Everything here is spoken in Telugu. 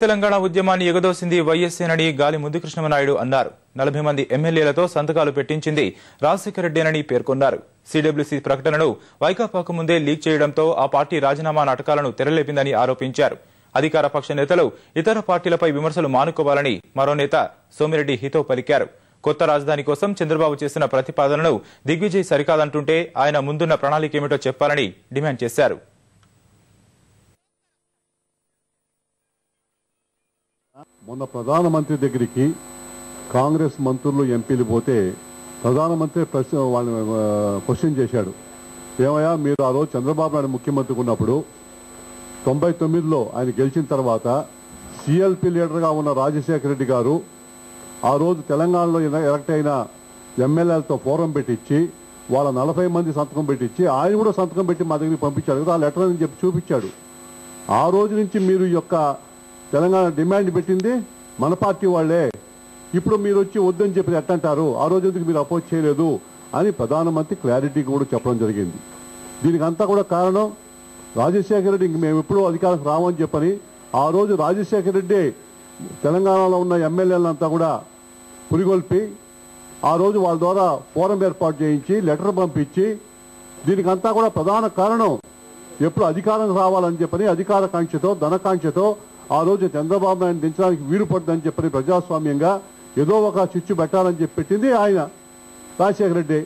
తెలంగాణ ఉద్యమాన్ని ఎగదోసింది వైఎస్సేనని గాలి ముద్దుకృష్ణమనాయుడు అన్నారు. 40 మంది ఎమ్మెల్యేలతో సంతకాలు పెట్టించింది రాజశేఖర రెడ్డినని పేర్కొన్నారు. సిడబ్ల్యూసీ ప్రకటనను వైకాపాకు ముందే లీక్ చేయడంతో ఆ పార్టీ రాజీనామా నాటకాలను తెరలేపిందని ఆరోపించారు. అధికార పక్ష నేతలు ఇతర పార్టీలపై విమర్శలు మానుకోవాలని మరో నేత సోమిరెడ్డి హితవు పలికారు. కొత్త రాజధాని కోసం చంద్రబాబు చేసిన ప్రతిపాదనను దిగ్విజయ్ సరికాదంటుంటే ఆయన ముందున్న ప్రణాళిక ఏమిటో చెప్పాలని డిమాండ్ చేశారు. మొన్న ప్రధానమంత్రి దగ్గరికి కాంగ్రెస్ మంత్రులు ఎంపీలు పోతే ప్రధానమంత్రి క్వశ్చన్ చేశాడు. ఏమయ్యా, మీరు ఆ రోజు చంద్రబాబు నాయుడు ముఖ్యమంత్రి ఉన్నప్పుడు 99లో ఆయన గెలిచిన తర్వాత సిఎల్పి లీడర్గా ఉన్న రాజశేఖర రెడ్డి గారు ఆ రోజు తెలంగాణలో ఎలక్ట్ అయిన ఎమ్మెల్యేలతో ఫోరం పెట్టించి వాళ్ళ 40 మంది సంతకం పెట్టించి ఆయన కూడా సంతకం పెట్టి మా దగ్గరికి పంపించాడు కదా, ఆ లెటర్ అని చెప్పి చూపించాడు. ఆ రోజు నుంచి మీరు ఈ యొక్క తెలంగాణ డిమాండ్ పెట్టింది మన పార్టీ వాళ్లే. ఇప్పుడు మీరు వచ్చి వద్దని చెప్పి ఎట్టంటారు, ఆ రోజు ఎందుకు మీరు అపోజ్ చేయలేదు అని ప్రధానమంత్రి క్లారిటీ కూడా చెప్పడం జరిగింది. దీనికి అంతా కూడా కారణం రాజశేఖర రెడ్డి మేము ఎప్పుడూ అధికారం రామని చెప్పని ఆ రోజు రాజశేఖర రెడ్డి తెలంగాణలో ఉన్న ఎమ్మెల్యేలంతా కూడా పురిగొల్పి ఆ రోజు వాళ్ళ ద్వారా ఫోరం ఏర్పాటు చేయించి లెటర్ పంపించి దీనికంతా కూడా ప్రధాన కారణం ఎప్పుడు అధికారం రావాలని చెప్పని అధికార కాంక్షతో ధనకాంక్షతో ఆ రోజు చంద్రబాబు నాయుడు దించడానికి వీలు పడుతుందని చెప్పని ప్రజాస్వామ్యంగా ఏదో ఒక చిచ్చు పెట్టాలని చెప్పి పెట్టింది ఆయన రాజశేఖర రెడ్డి.